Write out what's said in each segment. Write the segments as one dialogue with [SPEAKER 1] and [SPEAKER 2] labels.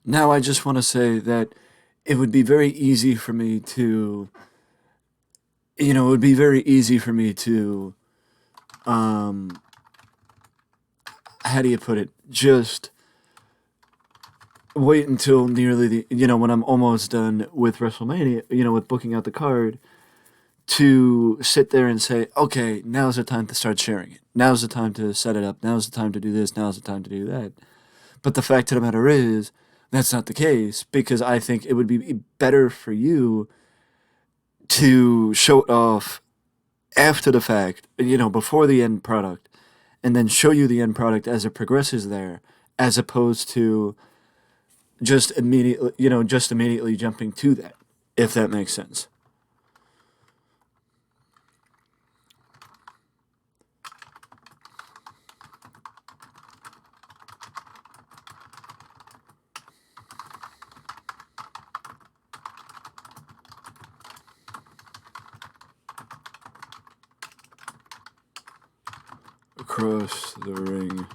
[SPEAKER 1] Now I just want to say that it would be very easy for me to, it would be very easy for me to, um, how do you put it? Just wait until nearly when I'm almost done with WrestleMania, with booking out the card, to sit there and say, okay, now's the time to start sharing it. Now's the time to set it up. Now's the time to do this. Now's the time to do that. But the fact of the matter is, that's not the case because I think it would be better for you to show it off after the fact, before the end product, and then show you the end product as it progresses there, as opposed to just immediately jumping to that, if that makes sense. Across the ring.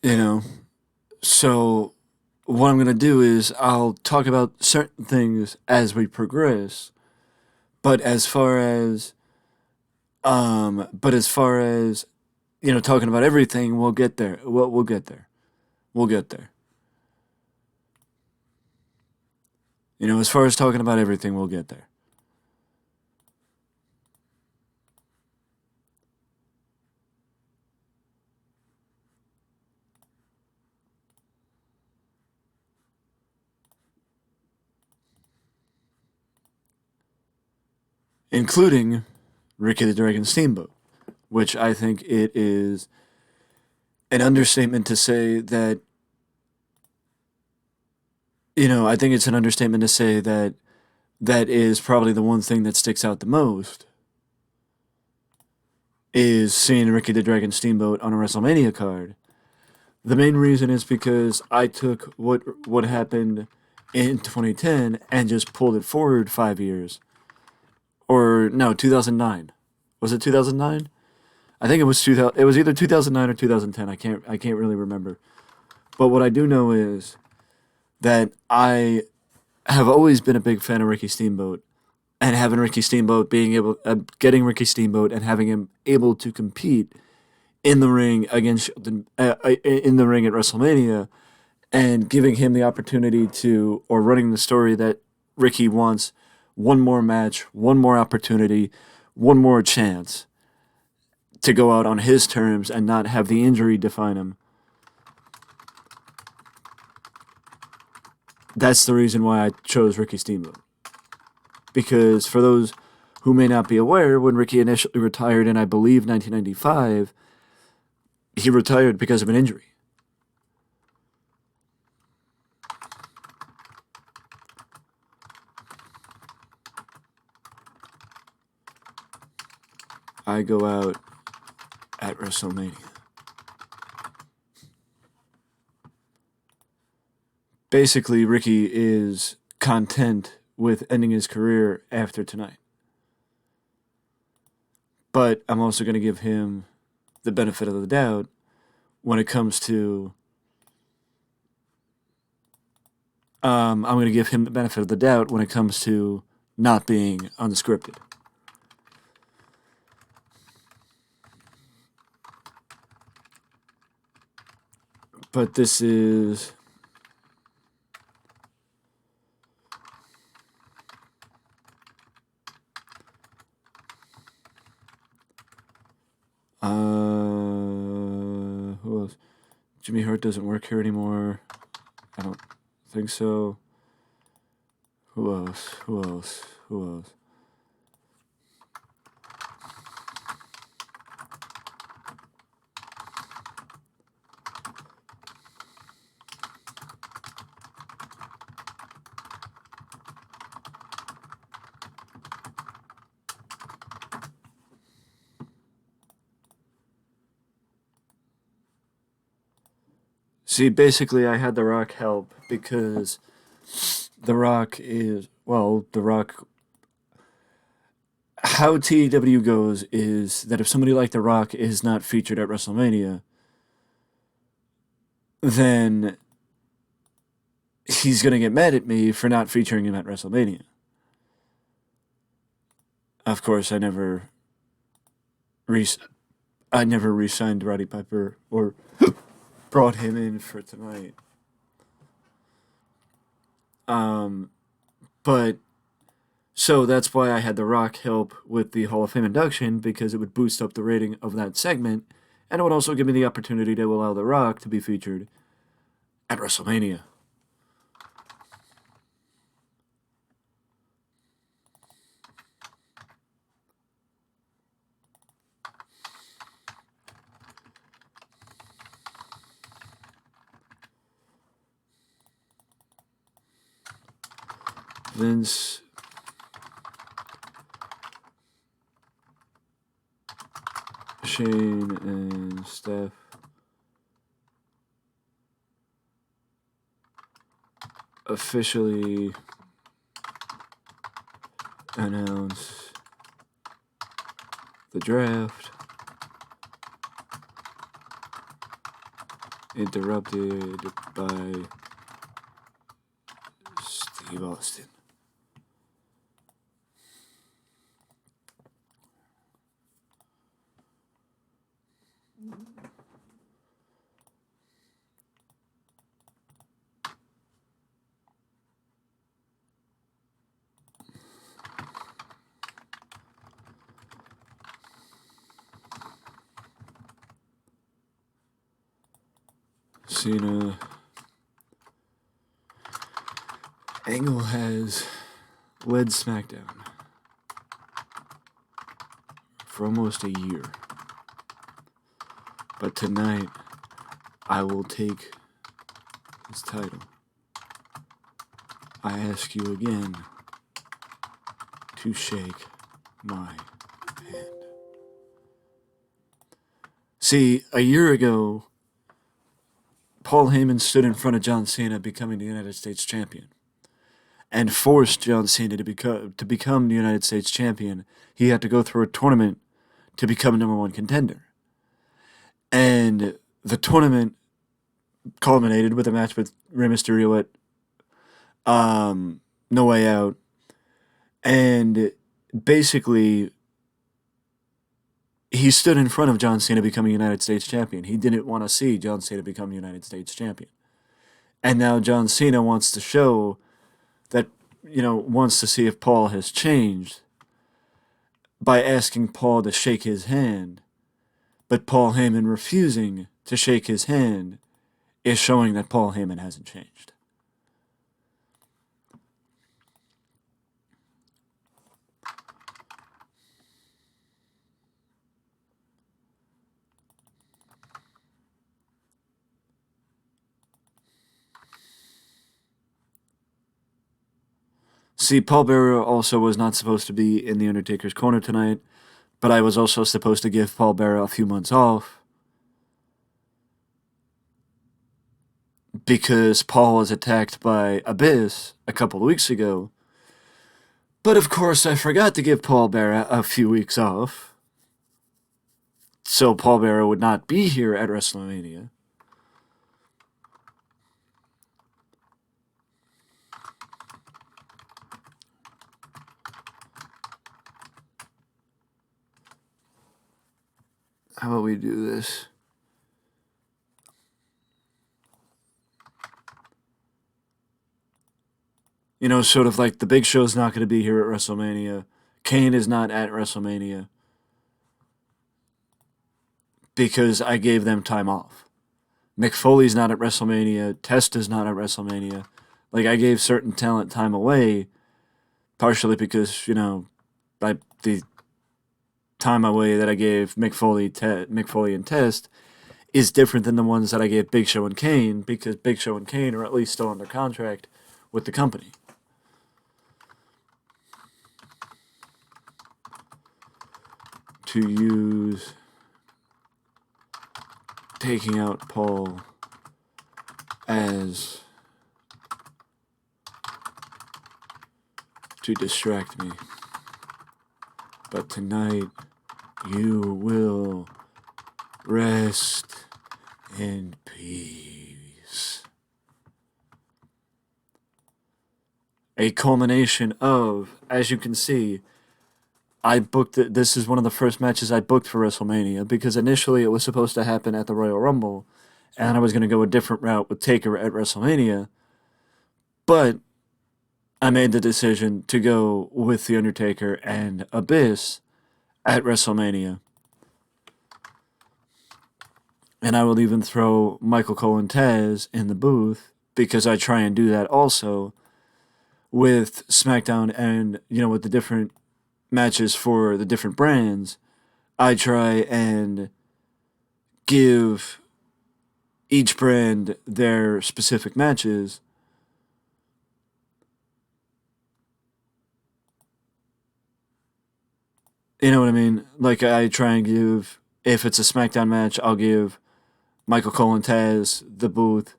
[SPEAKER 1] You know, so what I'm going to do is I'll talk about certain things as we progress, but as far as, talking about everything, we'll get there. We'll get there. We'll get there. As far as talking about everything, we'll get there. Including Ricky the Dragon Steamboat, which I think it is an understatement to say that, I think it's an understatement to say that that is probably the one thing that sticks out the most is seeing Ricky the Dragon Steamboat on a WrestleMania card. The main reason is because I took what happened in 2010 and just pulled it forward 5 years, or no, 2009. Was it 2009? I think it was 2000. It was either 2009 or 2010. I can't really remember. But what I do know is that I have always been a big fan of Ricky Steamboat, and having Ricky Steamboat getting Ricky Steamboat and having him able to compete in the ring against in the ring at WrestleMania, and giving him the opportunity to, or running the story that Ricky wants one more match, one more opportunity, one more chance to go out on his terms and not have the injury define him. That's the reason why I chose Ricky Steamboat. Because for those who may not be aware, when Ricky initially retired in, I believe, 1995, he retired because of an injury. I go out at WrestleMania. Basically, Ricky is content with ending his career after tonight. But I'm also going to give him the benefit of the doubt when it comes to. I'm going to give him the benefit of the doubt when it comes to not being unscripted. But this is. Who else? Jimmy Hart doesn't work here anymore. I don't think so. Who else? Who else? Who else? See, basically, I had The Rock help because The Rock is, well, The Rock. How TEW goes is that if somebody like The Rock is not featured at WrestleMania, then he's going to get mad at me for not featuring him at WrestleMania. Of course, I never re-signed Roddy Piper or brought him in for tonight. But so that's why I had The Rock help with the Hall of Fame induction, because it would boost up the rating of that segment, and it would also give me the opportunity to allow The Rock to be featured at WrestleMania. Vince Shane and Steph officially announce the draft. Interrupted by Steve Austin. Cena. Angle has led SmackDown for almost a year. But tonight, I will take his title. I ask you again to shake my hand. See, a year ago, Paul Heyman stood in front of John Cena becoming the United States champion and forced John Cena to become the United States champion. He had to go through a tournament to become number one contender. And the tournament culminated with a match with Rey Mysterio at No Way Out. And basically, he stood in front of John Cena becoming United States champion. He didn't want to see John Cena become United States champion. And now John Cena wants to show that, wants to see if Paul has changed by asking Paul to shake his hand. But Paul Heyman refusing to shake his hand is showing that Paul Heyman hasn't changed. See, Paul Bearer also was not supposed to be in The Undertaker's corner tonight, but I was also supposed to give Paul Bearer a few months off because Paul was attacked by Abyss a couple of weeks ago. But of course, I forgot to give Paul Bearer a few weeks off, so Paul Bearer would not be here at WrestleMania. How about we do this? Sort of like the Big Show's not going to be here at WrestleMania. Kane is not at WrestleMania because I gave them time off. Mick Foley's not at WrestleMania. Testa's not at WrestleMania. Like, I gave certain talent time away, partially because, the time away that I gave Mick Foley and Test is different than the ones that I gave Big Show and Kane, because Big Show and Kane are at least still under contract with the company. To use taking out Paul as to distract me. But tonight you will rest in peace. a culmination of, as you can see, I booked it. This is one of the first matches I booked for WrestleMania because initially it was supposed to happen at the Royal Rumble, and I was going to go a different route with Taker at WrestleMania, but I made the decision to go with The Undertaker and Abyss at WrestleMania. And I will even throw Michael Cole and Taz in the booth because I try and do that also with SmackDown and, with the different matches for the different brands. I try and give each brand their specific matches. You know what I mean? Like, I try and give, if it's a SmackDown match, I'll give Michael Cole and Taz the booth.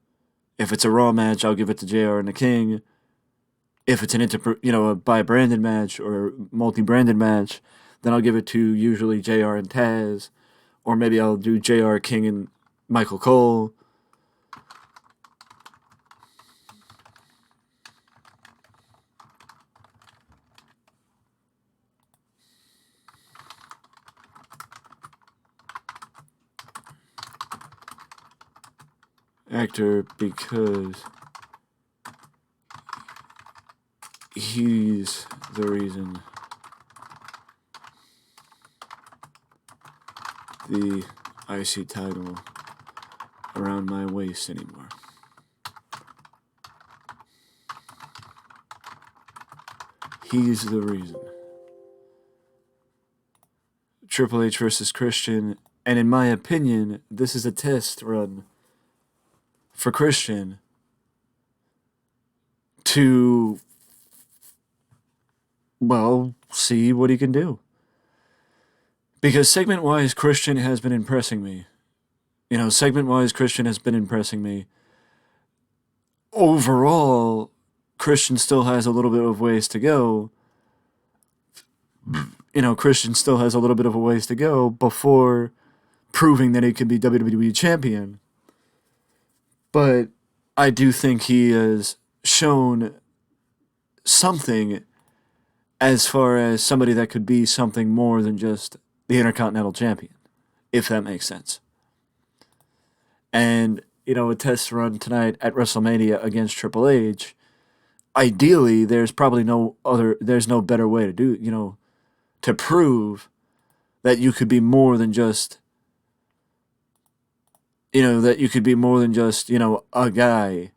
[SPEAKER 1] If it's a Raw match, I'll give it to JR and the King. If it's a by-branded match or multi-branded match, then I'll give it to usually JR and Taz. Or maybe I'll do JR, King, and Michael Cole. Actor, because he's the reason the IC title around my waist anymore. He's the reason. Triple H versus Christian, and in my opinion, this is a test run for Christian to, see what he can do. Because segment-wise, Christian has been impressing me. Segment-wise, Christian has been impressing me. Overall, Christian still has a little bit of ways to go. Christian still has a little bit of a ways to go before proving that he can be WWE champion. But I do think he has shown something as far as somebody that could be something more than just the Intercontinental Champion, if that makes sense. And, a test run tonight at WrestleMania against Triple H, ideally, there's no better way to do, to prove that you could be more than just, that you could be more than just, a guy,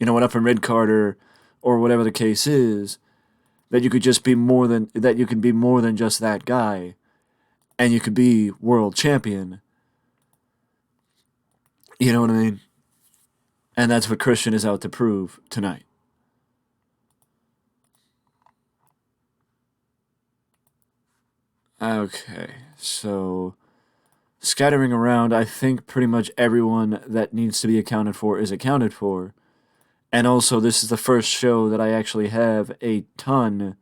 [SPEAKER 1] an up and red Carter, or whatever the case is, that you could just be more than, that you can be more than just that guy, and you could be world champion. You know what I mean? And that's what Christian is out to prove tonight. Okay, so scattering around, I think pretty much everyone that needs to be accounted for is accounted for. And also, this is the first show that I actually have a ton,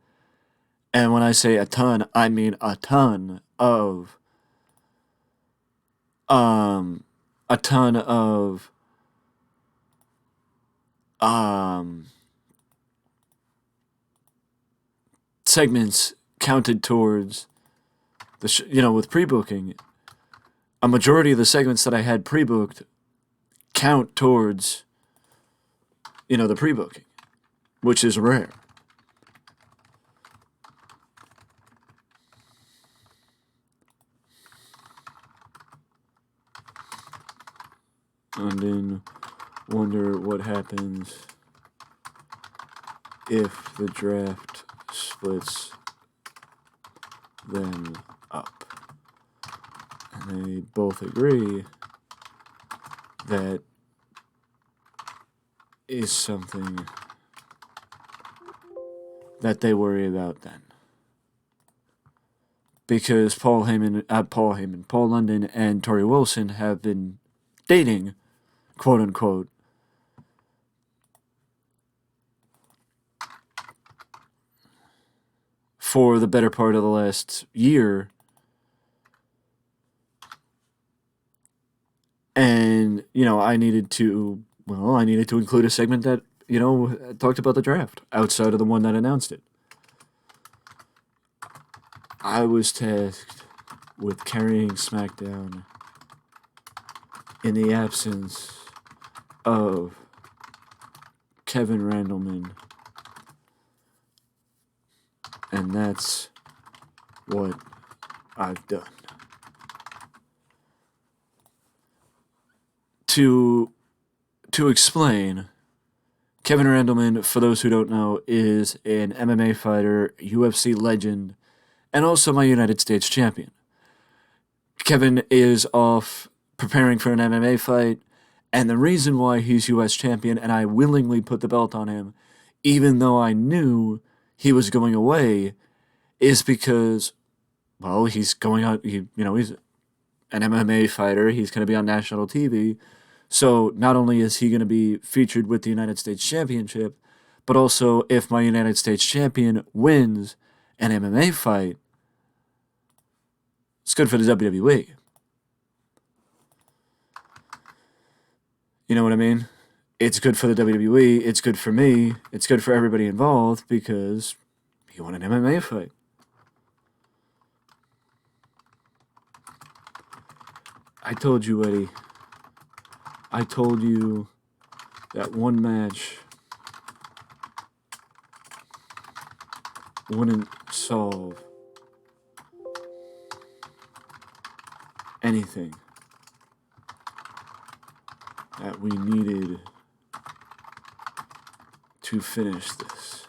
[SPEAKER 1] and when I say a ton, I mean a ton of, a ton of, segments counted towards with pre-booking. A majority of the segments that I had pre-booked count towards, the pre-booking, which is rare. And then wonder what happens if the draft splits them up. And they both agree that is something that they worry about then. Because Paul London and Tori Wilson have been dating, quote unquote, for the better part of the last year. And, I needed to include a segment that talked about the draft outside of the one that announced it. I was tasked with carrying SmackDown in the absence of Kevin Randleman, and that's what I've done. To explain, Kevin Randleman, for those who don't know, is an MMA fighter, UFC legend, and also my United States champion. Kevin is off preparing for an MMA fight, and the reason why he's US champion, and I willingly put the belt on him, even though I knew he was going away, is because, well, he's going out, he's an MMA fighter, he's going to be on national TV, so not only is he going to be featured with the United States Championship, but also if my United States champion wins an MMA fight, it's good for the WWE. You know what I mean? It's good for the WWE, it's good for me, it's good for everybody involved because he won an MMA fight. I told you, Eddie. I told you that one match wouldn't solve anything. That we needed to finish this.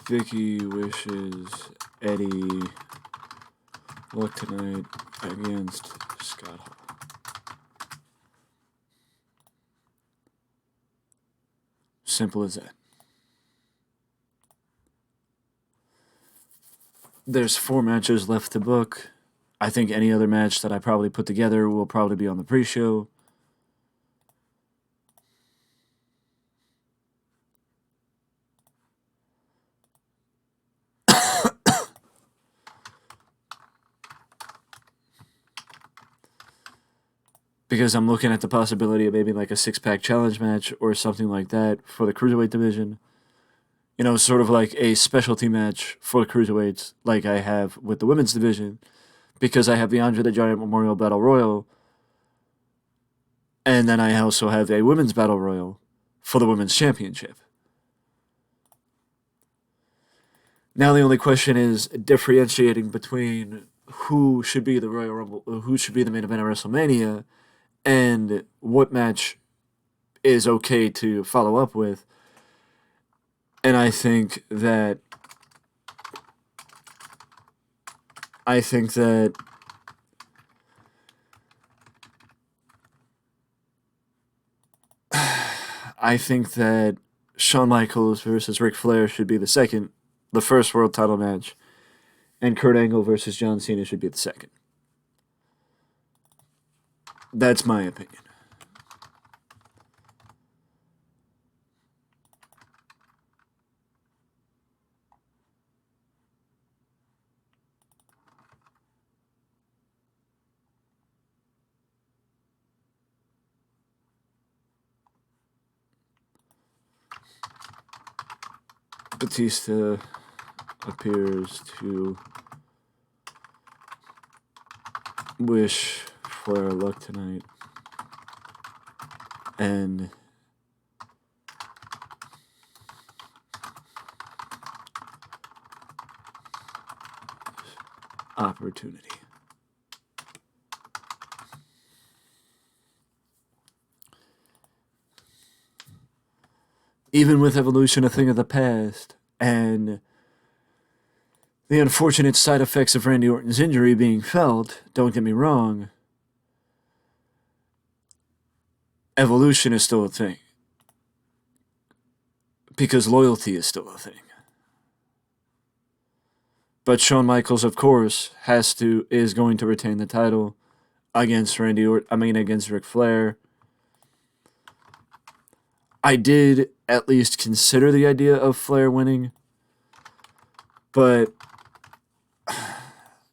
[SPEAKER 1] Vicky wishes Eddie luck tonight against Scott Hall. Simple as that. There's 4 matches left to book. I think any other match that I probably put together will probably be on the pre-show. Because I'm looking at the possibility of maybe like a 6-pack challenge match or something like that for the Cruiserweight division. Sort of like a specialty match for the Cruiserweights like I have with the Women's division. Because I have the Andre the Giant Memorial Battle Royal. And then I also have a Women's Battle Royal for the Women's Championship. Now the only question is differentiating between who should be the Royal Rumble, who should be the main event of WrestleMania, and what match is okay to follow up with. And I think that I think that Shawn Michaels versus Ric Flair should be the first world title match, and Kurt Angle versus John Cena should be the second. That's my opinion. Batista appears to wish Flair luck tonight. And opportunity. Even with Evolution a thing of the past, and the unfortunate side effects of Randy Orton's injury being felt, don't get me wrong, Evolution is still a thing. Because loyalty is still a thing. But Shawn Michaels, of course, is going to retain the title against against Ric Flair. I did at least consider the idea of Flair winning, but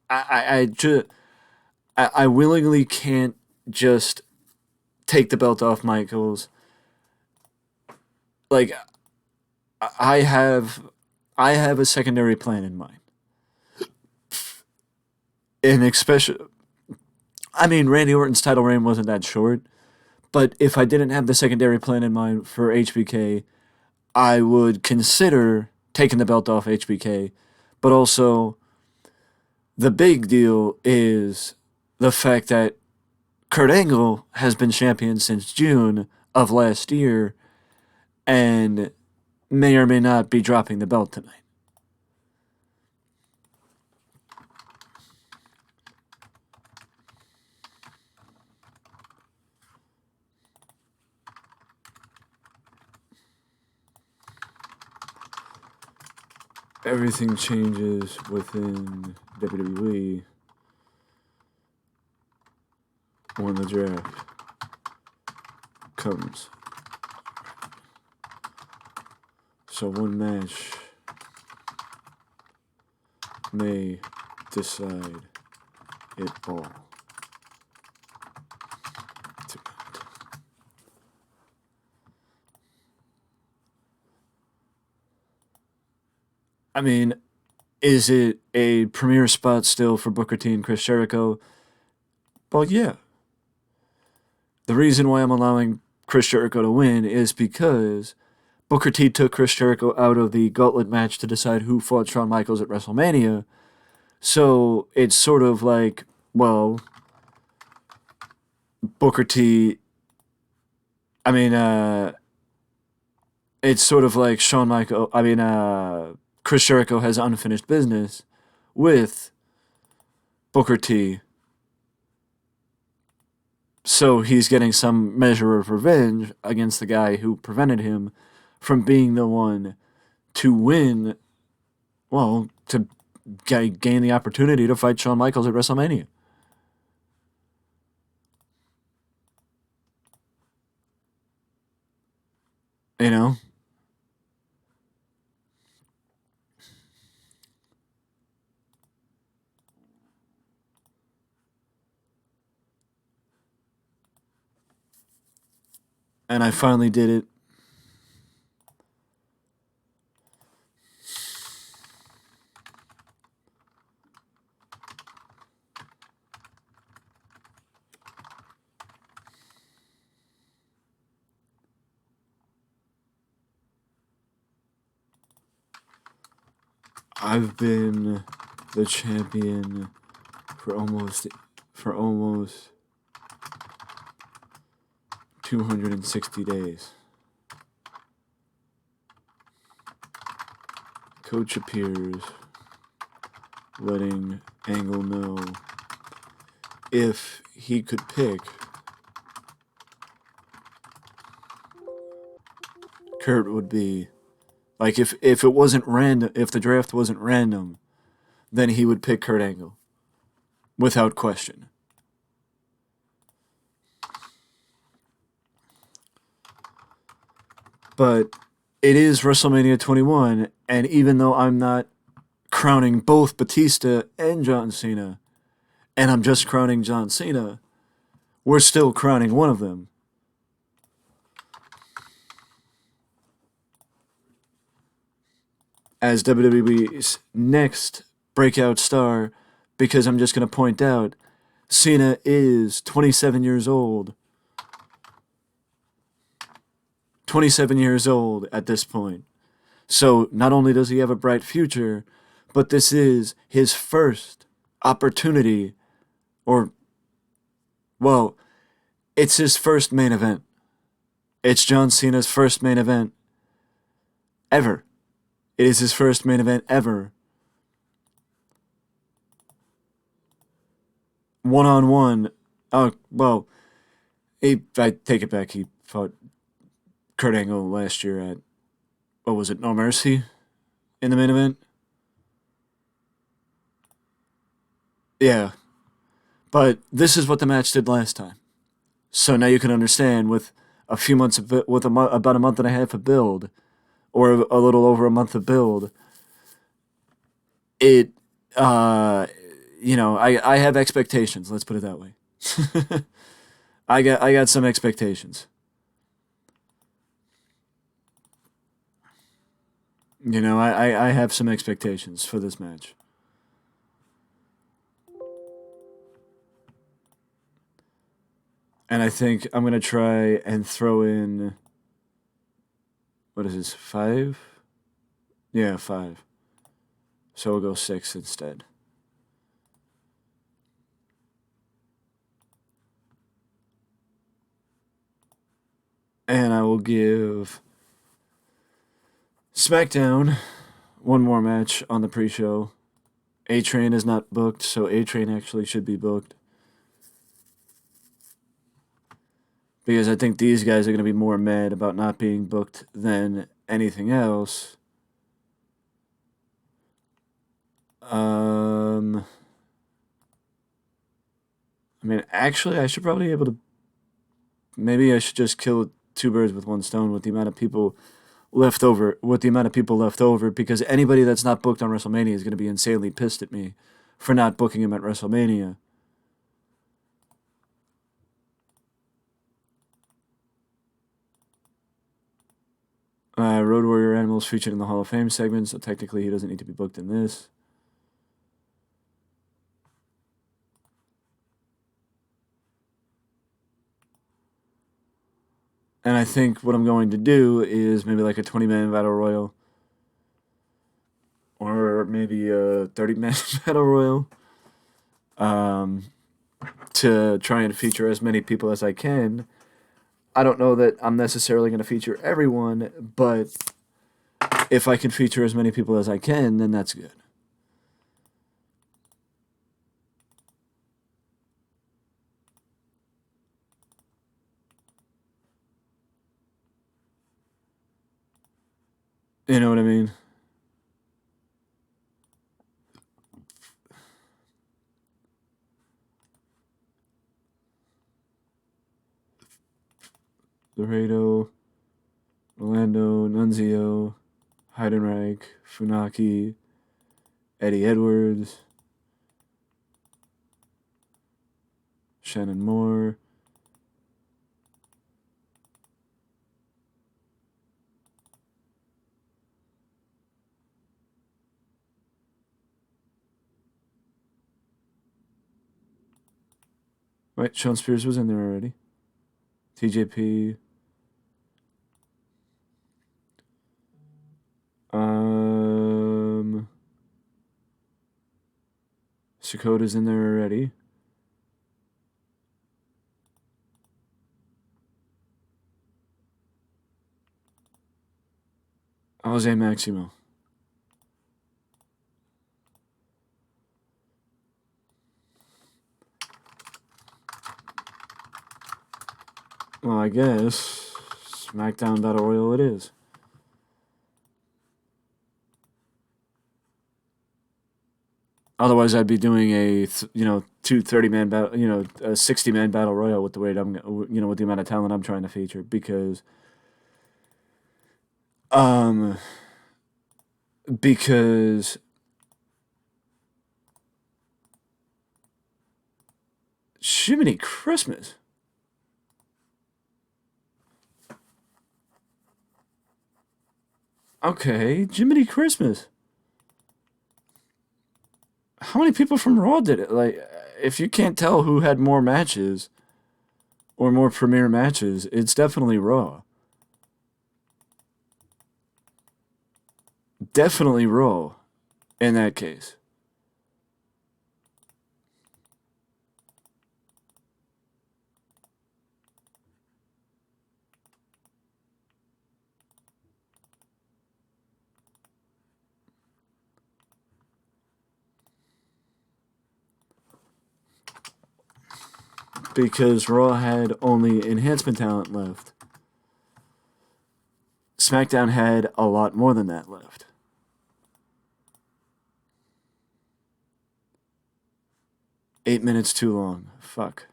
[SPEAKER 1] I willingly can't just take the belt off Michaels. Like I have a secondary plan in mind. And especially Randy Orton's title reign wasn't that short, but if I didn't have the secondary plan in mind for HBK, I would consider taking the belt off HBK. But also the big deal is the fact that Kurt Angle has been champion since June of last year and may or may not be dropping the belt tonight. Everything changes within WWE when the draft comes. So one match may decide it all. I mean, is it a premier spot still for Booker T and Chris Jericho? Well, yeah. The reason why I'm allowing Chris Jericho to win is because Booker T took Chris Jericho out of the gauntlet match to decide who fought Shawn Michaels at WrestleMania. So it's sort of like, well, Booker T. It's sort of like Chris Jericho has unfinished business with Booker T. So he's getting some measure of revenge against the guy who prevented him from being the one to win, well, to gain the opportunity to fight Shawn Michaels at WrestleMania. You know? And I finally did it. I've been the champion for almost 260 days. Coach appears, letting Angle know if he could pick, Kurt would be like if it wasn't random, if the draft wasn't random, then he would pick Kurt Angle without question. But it is WrestleMania 21, and even though I'm not crowning both Batista and John Cena, and I'm just crowning John Cena, we're still crowning one of them. As WWE's next breakout star, because I'm just going to point out, Cena is 27 years old. 27 years old at this point. So not only does he have a bright future, but this is his first opportunity, or, well, it's his first main event. It's John Cena's first main event ever. It is his first main event ever. One-on-one. Oh, well, I take it back. He fought Kurt Angle last year at, what was it, No Mercy in the main event? Yeah, but this is what the match did last time. So now you can understand with a few months of with about a month and a half of build, or a little over a month of build, it uh I have expectations. Let's put it that way. I got some expectations. I have some expectations for this match. And I think I'm gonna try and throw in, what is this, 5? Yeah, 5. So we'll go 6 instead. And I will give SmackDown one more match on the pre-show. A-Train is not booked, so A-Train actually should be booked. Because I think these guys are going to be more mad about not being booked than anything else. I mean, actually, I should probably be able to. Maybe I should just kill two birds with one stone with the amount of people left over. With the amount of people left over, because anybody that's not booked on WrestleMania is going to be insanely pissed at me for not booking him at WrestleMania. Road Warrior Animals featured in the Hall of Fame segment, so technically he doesn't need to be booked in this. And I think what I'm going to do is maybe like a 20-man battle royal. Or maybe a 30-man battle royal. To try and feature as many people as I can. I don't know that I'm necessarily going to feature everyone, but if I can feature as many people as I can, then that's good. You know what I mean? Laredo, Orlando, Nunzio, Heidenreich, Funaki, Eddie Edwards, Shannon Moore. Right, Sean Spears was in there already. TJP. Dakota's in there already. Jose Maximo. Well, I guess SmackDown Battle Royal it is. Otherwise, I'd be doing a 2 30-man battle, a 60-man battle royal with the weight with the amount of talent I'm trying to feature, because um because Jiminy Christmas. Okay, Jiminy Christmas. How many people from Raw did it? Like, if you can't tell who had more matches or more premier matches, it's definitely Raw. Definitely Raw in that case. Because Raw had only enhancement talent left. SmackDown had a lot more than that left. 8 minutes too long. Fuck.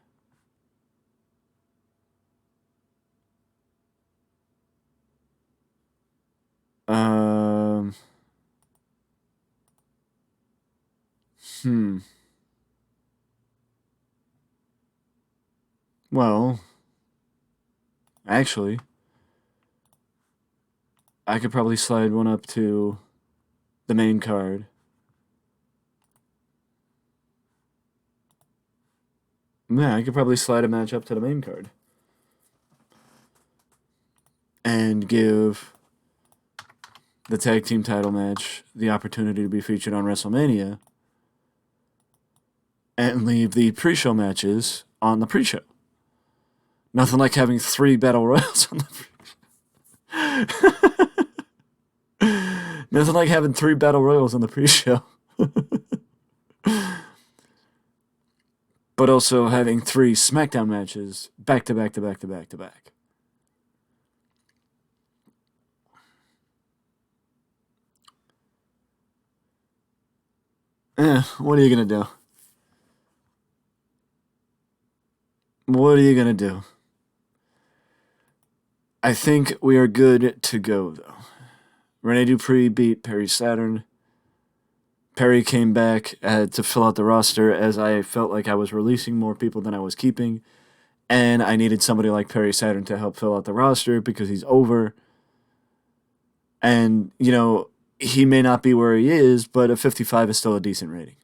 [SPEAKER 1] Um. Hmm. Well, actually, I could probably slide one up to the main card. Yeah, I could probably slide a match up to the main card. And give the tag team title match the opportunity to be featured on WrestleMania. And leave the pre-show matches on the pre-show. Nothing like having 3 battle royals on the Nothing like having 3 battle royals on the pre-show. But also having 3 SmackDown matches back to back to back to back to back. What are you gonna do? What are you gonna do? I think we are good to go, though. Rene Dupree beat Perry Saturn. Perry came back to fill out the roster as I felt like I was releasing more people than I was keeping. And I needed somebody like Perry Saturn to help fill out the roster because he's over. And, you know, he may not be where he is, but a 55 is still a decent rating.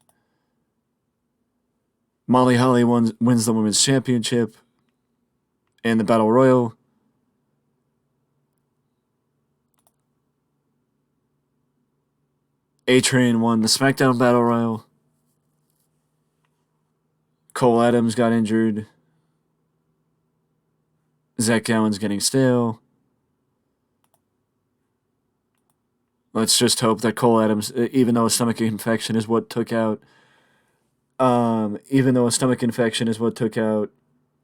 [SPEAKER 1] Molly Holly wins the Women's Championship in the Battle Royal. A-Train won the SmackDown Battle Royal. Cole Adams got injured. Zach Gowen's getting stale. Let's just hope that Cole Adams, even though a stomach infection is what took out,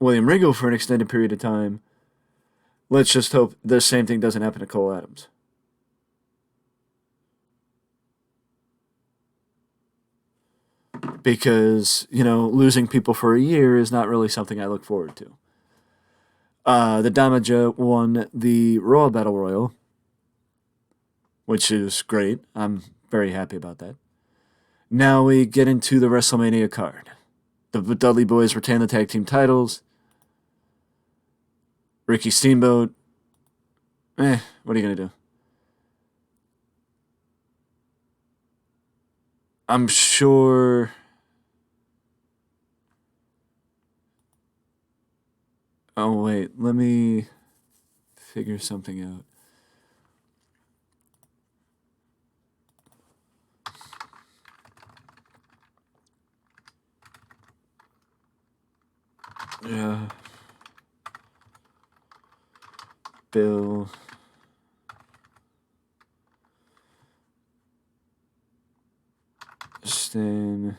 [SPEAKER 1] William Regal for an extended period of time, let's just hope the same thing doesn't happen to Cole Adams. Because, you know, losing people for a year is not really something I look forward to. The Damaja won the Raw Battle Royal, which is great. I'm very happy about that. Now we get into the WrestleMania card. The Dudley Boys retain the tag team titles. Ricky Steamboat. What are you going to do? I'm sure. Oh, wait. Let me figure something out. Yeah. Bill. Stan.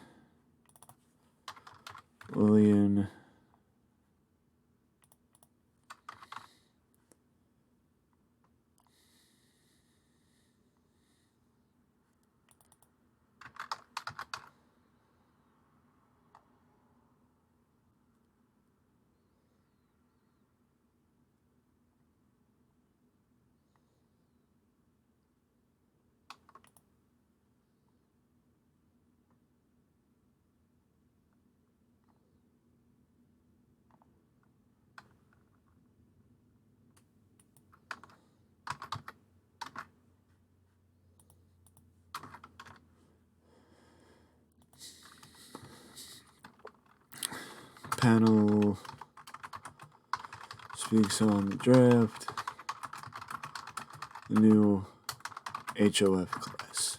[SPEAKER 1] William. Panel speaks on the draft. The new HOF class.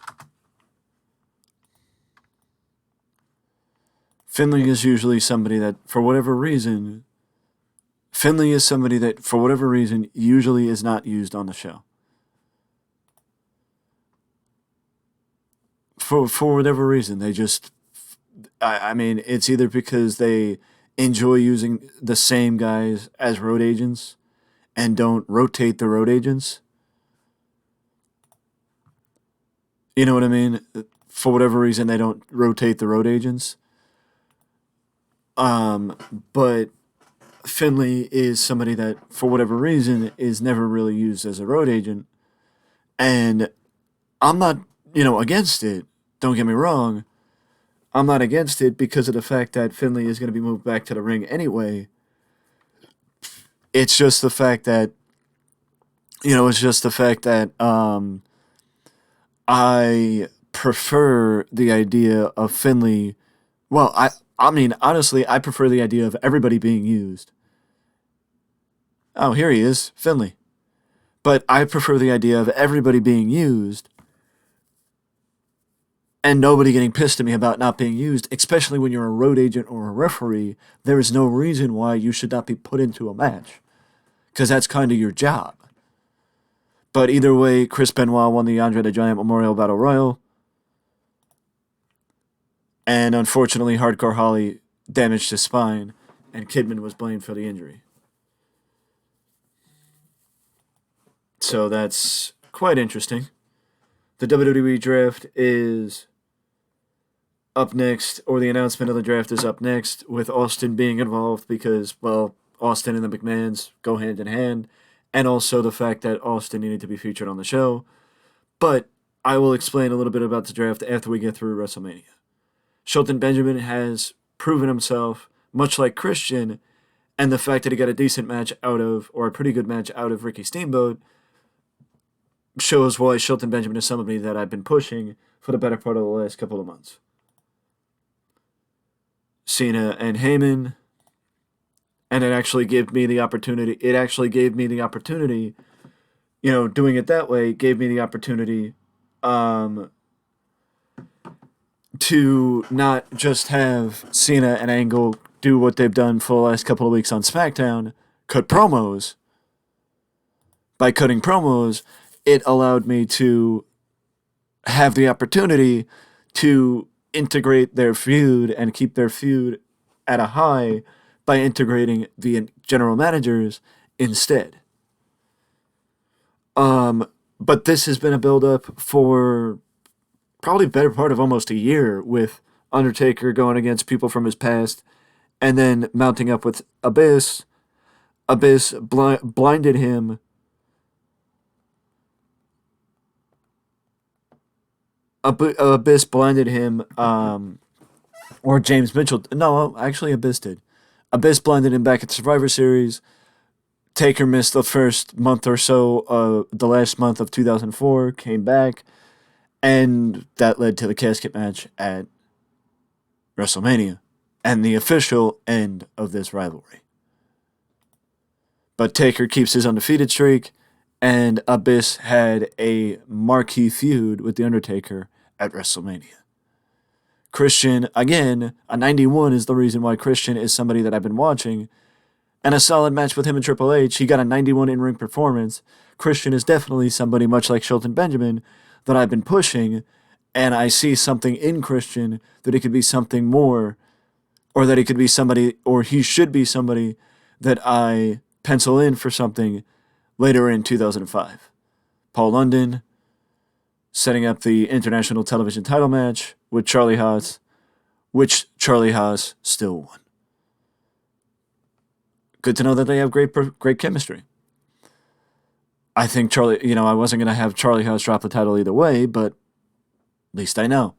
[SPEAKER 1] Finley is usually somebody that, for whatever reason, usually is not used on the show. For whatever reason, they just, I mean, it's either because they enjoy using the same guys as road agents and don't rotate the road agents. You know what I mean? For whatever reason, they don't rotate the road agents. But Finley is somebody that, for whatever reason, is never really used as a road agent. And I'm not, against it. Don't get me wrong. I'm not against it because of the fact that Finley is going to be moved back to the ring anyway. It's just the fact that, I prefer the idea of Finley. Well, I mean, honestly, I prefer the idea of everybody being used. Oh, here he is, Finley. But I prefer the idea of everybody being used and nobody getting pissed at me about not being used, especially when you're a road agent or a referee. There is no reason why you should not be put into a match because that's kind of your job. But either way, Chris Benoit won the Andre the Giant Memorial Battle Royal. And unfortunately, Hardcore Holly damaged his spine, and Kidman was blamed for the injury. So that's quite interesting. The WWE draft is up next, or the announcement of the draft is up next, with Austin being involved because, well, Austin and the McMahons go hand in hand, and also the fact that Austin needed to be featured on the show. But I will explain a little bit about the draft after we get through WrestleMania. Shelton Benjamin has proven himself, much like Christian, and the fact that he got a decent match out of, or a pretty good match out of Ricky Steamboat, shows why Shelton Benjamin is somebody that I've been pushing for the better part of the last couple of months. Cena and Heyman, and it actually gave me the opportunity. Doing it that way gave me the opportunity to not just have Cena and Angle do what they've done for the last couple of weeks on SmackDown, cut promos. By cutting promos, it allowed me to have the opportunity to integrate their feud and keep their feud at a high by integrating the general managers instead. But this has been a build-up for probably the better part of almost a year, with Undertaker going against people from his past and then mounting up with Abyss. Abyss blinded him. Abyss blinded him, or James Mitchell. No, actually, Abyss did. Abyss blinded him back at Survivor Series. Taker missed the first month or so, the last month of 2004, came back, and that led to the casket match at WrestleMania and the official end of this rivalry. But Taker keeps his undefeated streak, and Abyss had a marquee feud with The Undertaker at WrestleMania. Christian, again, a 91 is the reason why Christian is somebody that I've been watching, and a solid match with him and Triple H. He got a 91 in-ring performance. Christian is definitely somebody, much like Shelton Benjamin, that I've been pushing, and I see something in Christian that he could be something more, or that he could be somebody, or he should be somebody that I pencil in for something later in 2005. Paul London setting up the international television title match with Charlie Haas, which Charlie Haas still won. Good to know that they have great chemistry. I think Charlie, I wasn't going to have Charlie Haas drop the title either way, but at least I know.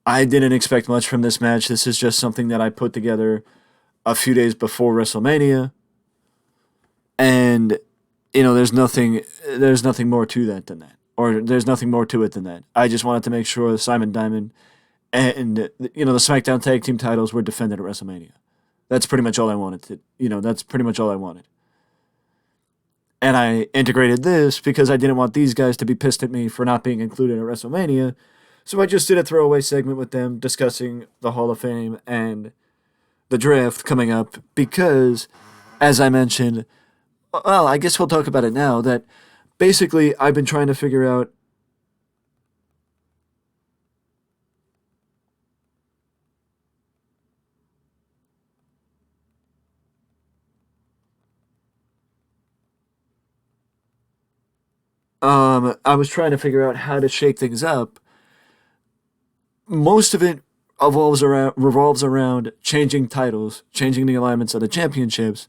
[SPEAKER 1] I didn't expect much from this match. This is just something that I put together a few days before WrestleMania. And, there's nothing more to that than that. Or there's nothing more to it than that. I just wanted to make sure Simon Diamond and, the SmackDown Tag Team titles were defended at WrestleMania. That's pretty much all I wanted. That's pretty much all I wanted. And I integrated this because I didn't want these guys to be pissed at me for not being included at WrestleMania. So I just did a throwaway segment with them discussing the Hall of Fame and the draft coming up because, as I mentioned, well, I guess we'll talk about it now, that basically I've been trying to figure out I was trying to figure out how to shake things up most of it revolves around changing titles, changing the alignments of the championships,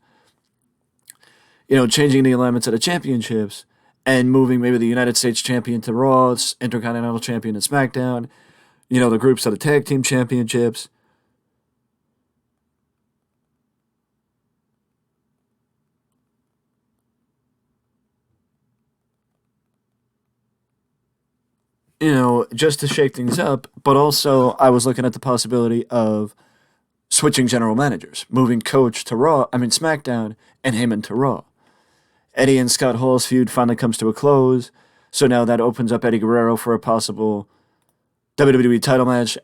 [SPEAKER 1] changing the alignments of the championships, and moving maybe the United States champion to Raw, Intercontinental champion to SmackDown, the groups of the tag team championships. Just to shake things up, but also I was looking at the possibility of switching general managers, moving Coach to SmackDown, and Heyman to Raw. Eddie and Scott Hall's feud finally comes to a close, so now that opens up Eddie Guerrero for a possible WWE title match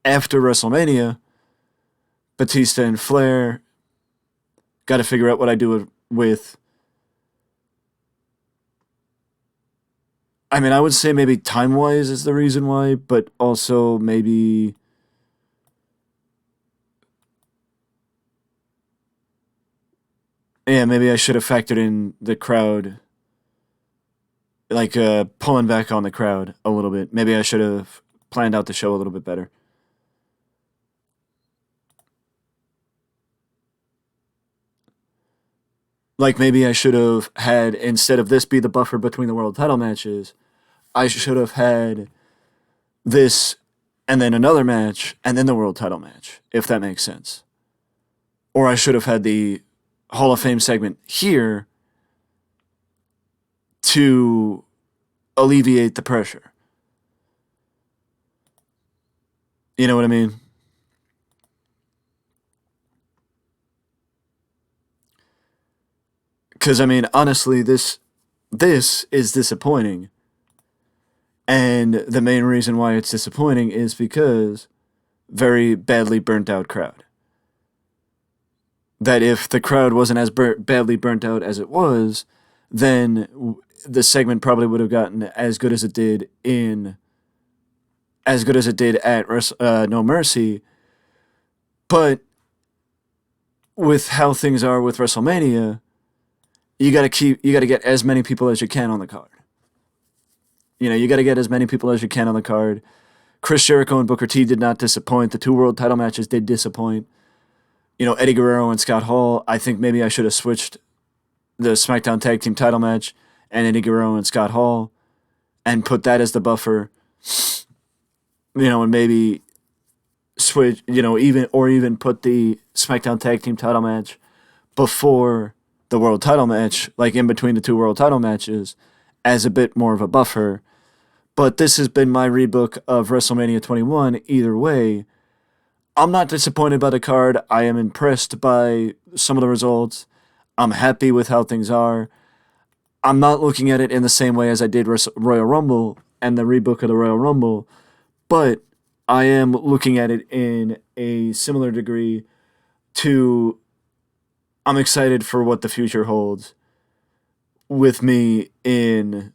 [SPEAKER 1] after WrestleMania. Batista and Flair. Got to figure out what I do with. I would say maybe time-wise is the reason why, but also maybe. Yeah, maybe I should have factored in the crowd, like pulling back on the crowd a little bit. Maybe I should have planned out the show a little bit better. Like maybe I should have had, instead of this be the buffer between the world title matches, I should have had this and then another match and then the world title match, if that makes sense. Or I should have had the Hall of Fame segment here to alleviate the pressure. You know what I mean? Because honestly, this is disappointing, and the main reason why it's disappointing is because very badly burnt out crowd. That if the crowd wasn't as badly burnt out as it was, then the segment probably would have gotten as good as it did at No Mercy. But with how things are with WrestleMania, you got to get as many people as you can on the card. You got to get as many people as you can on the card. Chris Jericho and Booker T did not disappoint. The 2 world title matches did disappoint. Eddie Guerrero and Scott Hall, I think maybe I should have switched the SmackDown Tag Team title match and Eddie Guerrero and Scott Hall and put that as the buffer. And maybe switch, even put the SmackDown Tag Team title match before the world title match, like in between the 2 world title matches, as a bit more of a buffer. But this has been my rebook of WrestleMania 21 either way. I'm not disappointed by the card. I am impressed by some of the results. I'm happy with how things are. I'm not looking at it in the same way as I did Royal Rumble and the rebook of the Royal Rumble, but I am looking at it in a similar degree to I'm excited for what the future holds with me in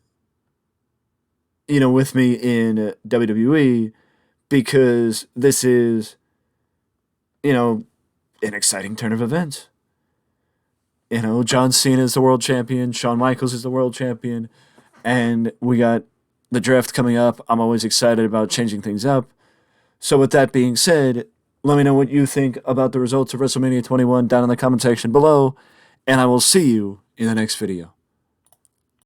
[SPEAKER 1] WWE, because this is an exciting turn of events. John Cena is the world champion, Shawn Michaels is the world champion, and we got the draft coming up. I'm always excited about changing things up. So with that being said, let me know what you think about the results of WrestleMania 21 down in the comment section below, and I will see you in the next video.